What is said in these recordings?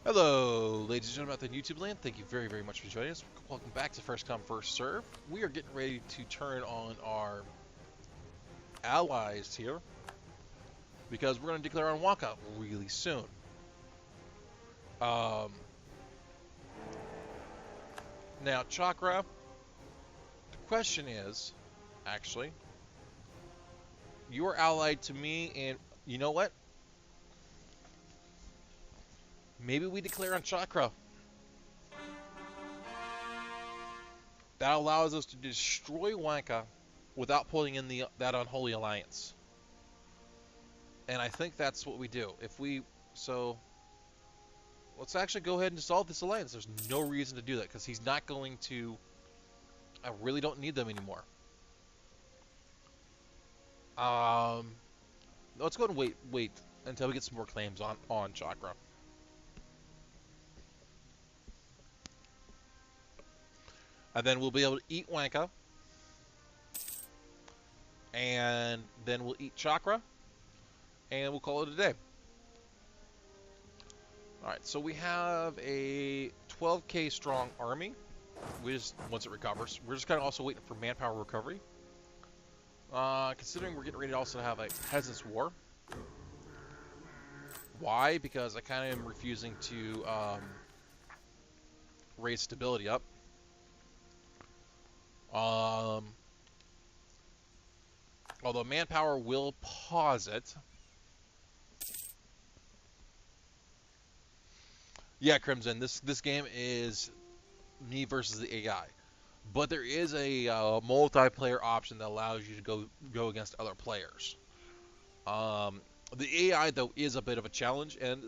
Hello, ladies and gentlemen out there in YouTube land. Thank you very, very much for joining us. Welcome back to First Come, First Serve. We are getting ready to turn on our allies here because we're going to declare on walkout really soon. Now, Chakra, the question is, actually, you are allied to me, and you know what? Maybe we declare on Chakra. That allows us to destroy Wanka without pulling in that unholy alliance. And I think that's what we do. So let's actually go ahead and dissolve this alliance. There's no reason to do that because he's not going to. I really don't need them anymore. Let's go and wait until we get some more claims on Chakra. And then we'll be able to eat Wanka. And then we'll eat Chakra. And we'll call it a day. Alright, so we have a 12k strong army. Once it recovers. We're just kind of also waiting for manpower recovery. Considering we're getting ready to also have a Peasants' War. Why? Because I kind of am refusing to raise stability up. Although manpower will pause it. Yeah, Crimson, this game is me versus the AI. But there is a multiplayer option that allows you to go against other players. The AI, though, is a bit of a challenge, and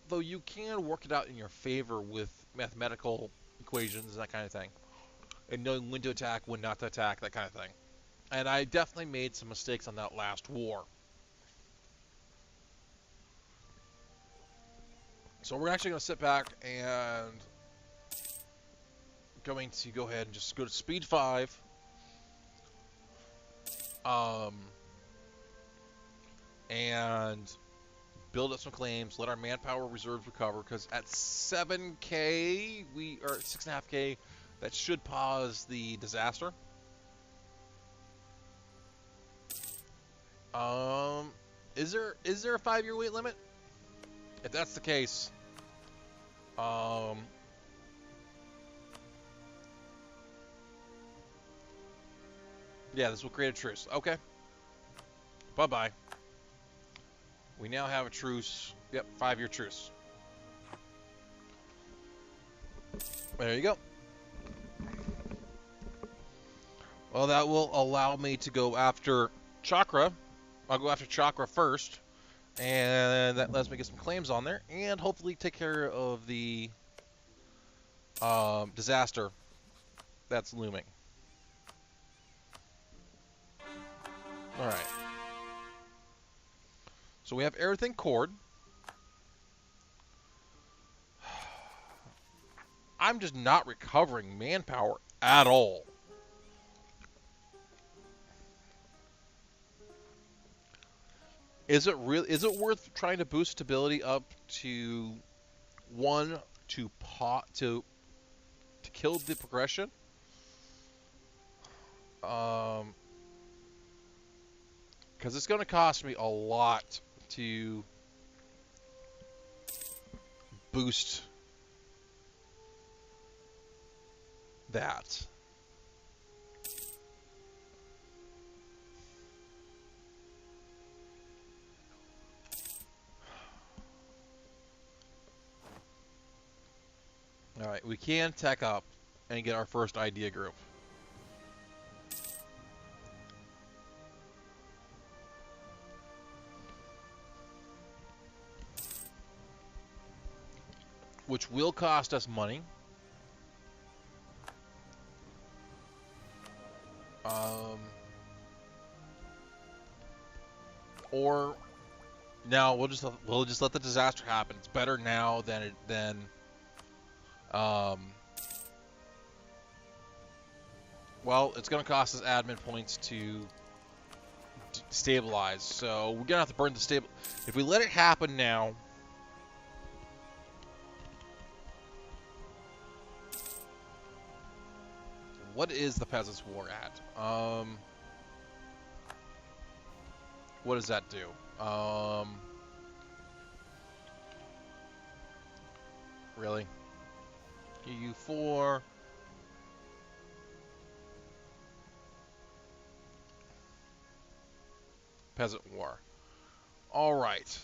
though you can work it out in your favor with mathematical equations and that kind of thing, and knowing when to attack, when not to attack, that kind of thing. And I definitely made some mistakes on that last war. So we're actually going to sit back and going to go ahead and just go to speed 5. And build up some claims, let our manpower reserves recover, because at 7k, we are at 6.5k, that should pause the disaster. Is there a 5-year wait limit? If that's the case, yeah, this will create a truce. Okay. Bye-bye. We now have a truce. Yep, 5-year truce. There you go. Well, that will allow me to go after Chakra. I'll go after Chakra first. And that lets me get some claims on there. And hopefully take care of the disaster that's looming. Alright. So we have everything cored. I'm just not recovering manpower at all. Is it worth trying to boost stability up to 1 to kill the progression? Because it's going to cost me a lot to boost that. Alright, we can tech up and get our first idea group. Which will cost us money. Or now we'll just let the disaster happen. It's better now than well, it's going to cost us admin points to stabilize. So we're gonna have to burn the stable. If we let it happen now, What is the Peasants' War at? What does that do? Really? EU4. Peasant War. All right.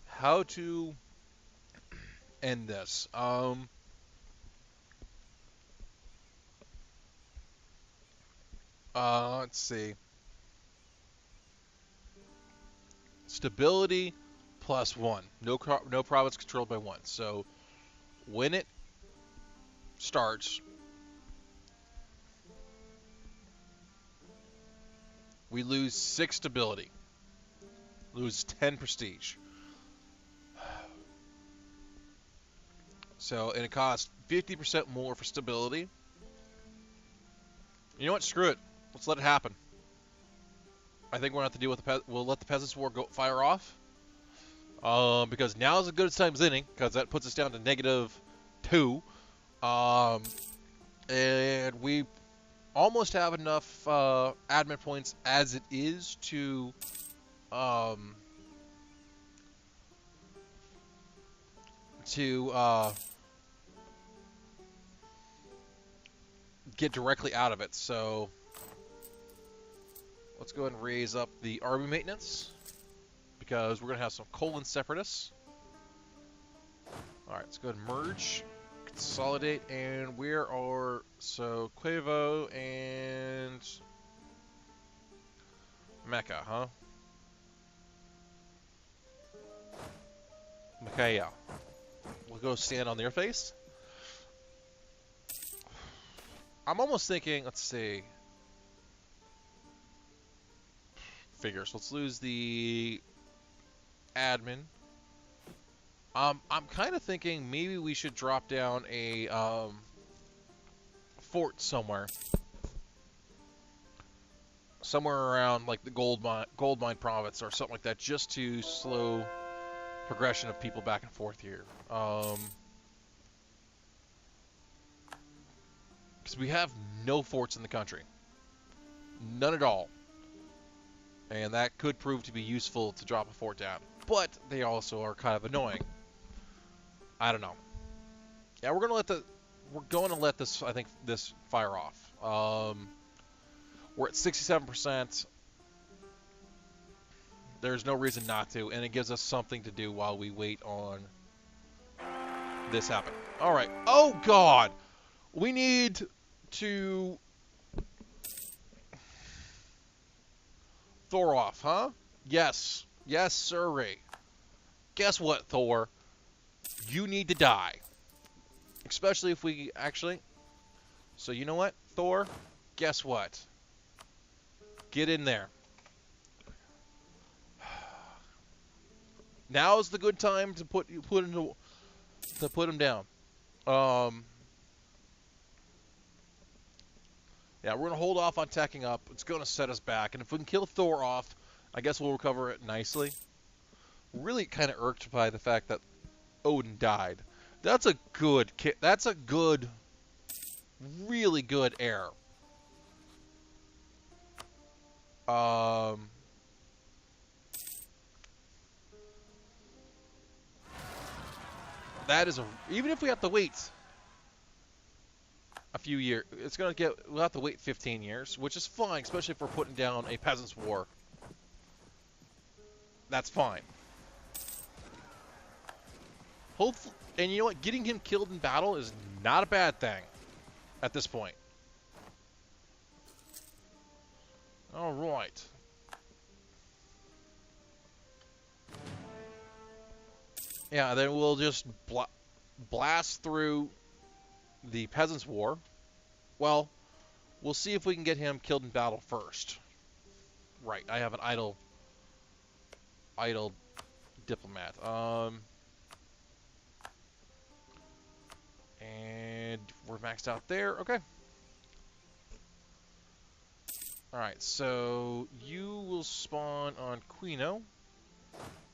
How to end this? Let's see. Stability +1. No province controlled by one. So when it starts, we lose 6 stability. Lose 10 prestige. So, and it costs 50% more for stability. You know what? Screw it. Let's let it happen. I think we're going to have to deal with we'll let the Peasants' War fire off. Because now is as good a time as any, because that puts us down to -2. And we almost have enough admin points as it is to get directly out of it. So let's go ahead and raise up the army maintenance, because we're going to have some colon separatists. Alright, let's go ahead and merge, consolidate, and where are... So, Quavo and... Mecca, huh? Mecca. We'll go stand on their face. I'm almost thinking, let's see... Figures. Let's lose the admin. I'm kind of thinking maybe we should drop down a fort somewhere around like the gold mine province or something like that, just to slow progression of people back and forth here. Because we have no forts in the country, none at all. And that could prove to be useful to drop a fort down. But they also are kind of annoying. I don't know. Yeah, we're going to let this, I think, this fire off. We're at 67%. There's no reason not to, and it gives us something to do while we wait on this happen. All right. Oh, God! We need to... Thor off, huh? Yes. Yes, sirree. Guess what, Thor? You need to die. Especially if we actually... So you know what, Thor? Guess what? Get in there. Now's the good time to put him down. Yeah, we're going to hold off on teching up. It's going to set us back. And if we can kill Thor off, I guess we'll recover it nicely. Really kind of irked by the fact that Odin died. That's a good... That's a good... Really good heir. That is a... Even if we have to wait a few years, it's going to get... We'll have to wait 15 years, which is fine, especially if we're putting down a Peasants' War. That's fine. Hopefully... And you know what? Getting him killed in battle is not a bad thing at this point. All right. Yeah, then we'll just blast through the Peasants' War. Well, we'll see if we can get him killed in battle first. Right, I have an idle diplomat. And we're maxed out there. Okay. Alright, so you will spawn on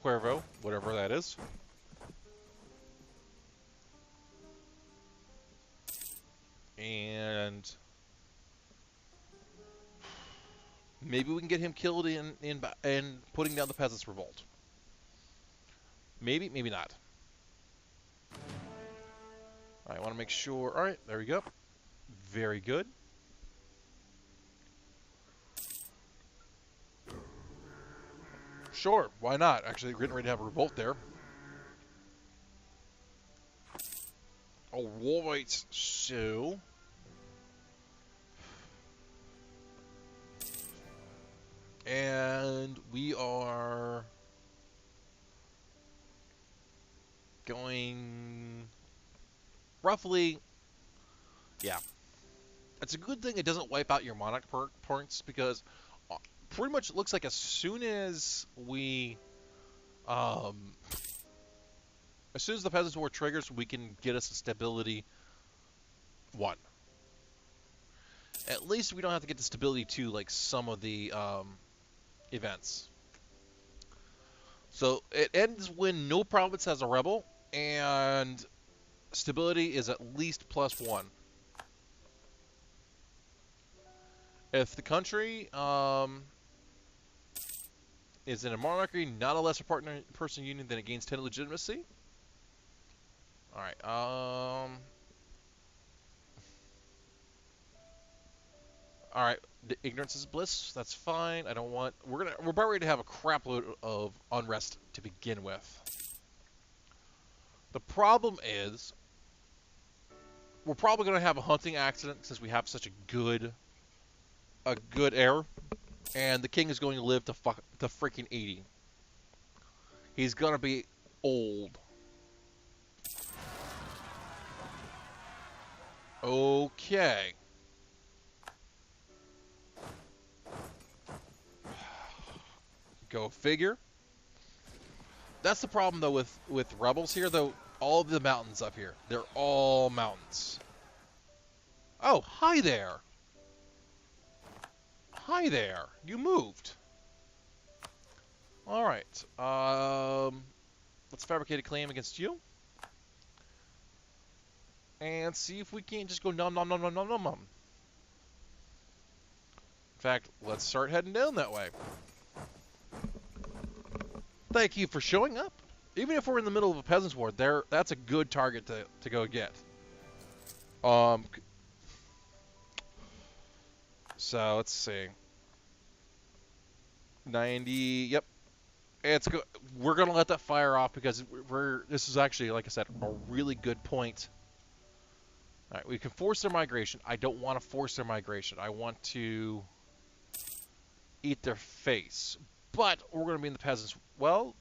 Cuervo, whatever that is. And maybe we can get him killed in putting down the Peasants' Revolt. Maybe, maybe not. I want to make sure. Alright, there we go. Very good. Sure, why not? Actually, we're getting ready to have a revolt there. Alright, so... And we are... going... roughly... Yeah. It's a good thing it doesn't wipe out your monarch points, because pretty much it looks like as soon as we... as soon as the Peasants' War triggers, we can get us a stability 1. At least we don't have to get to stability 2 like some of the events. So it ends when no province has a rebel, and stability is at least +1. If the country is in a monarchy, not a lesser person union, then it gains 10 legitimacy. Alright, Alright, ignorance is bliss, that's fine. I don't want... We're about ready to have a crapload of unrest to begin with. The problem is, we're probably going to have a hunting accident since we have such a good heir. And the king is going to live to freaking 80. He's going to be old. Okay. Go figure. That's the problem, though, with rebels here, though. All of the mountains up here. They're all mountains. Oh, hi there. Hi there. You moved. Alright. Let's fabricate a claim against you. And see if we can't just go nom nom nom nom nom nom nom. In fact, let's start heading down that way. Thank you for showing up. Even if we're in the middle of a Peasants' War, that's a good target to go get. So let's see. 90. Yep. It's good. We're gonna let that fire off because this is actually, like I said, a really good point. All right, we can force their migration. I don't want to force their migration. I want to eat their face. But we're going to be in the Peasants. Well,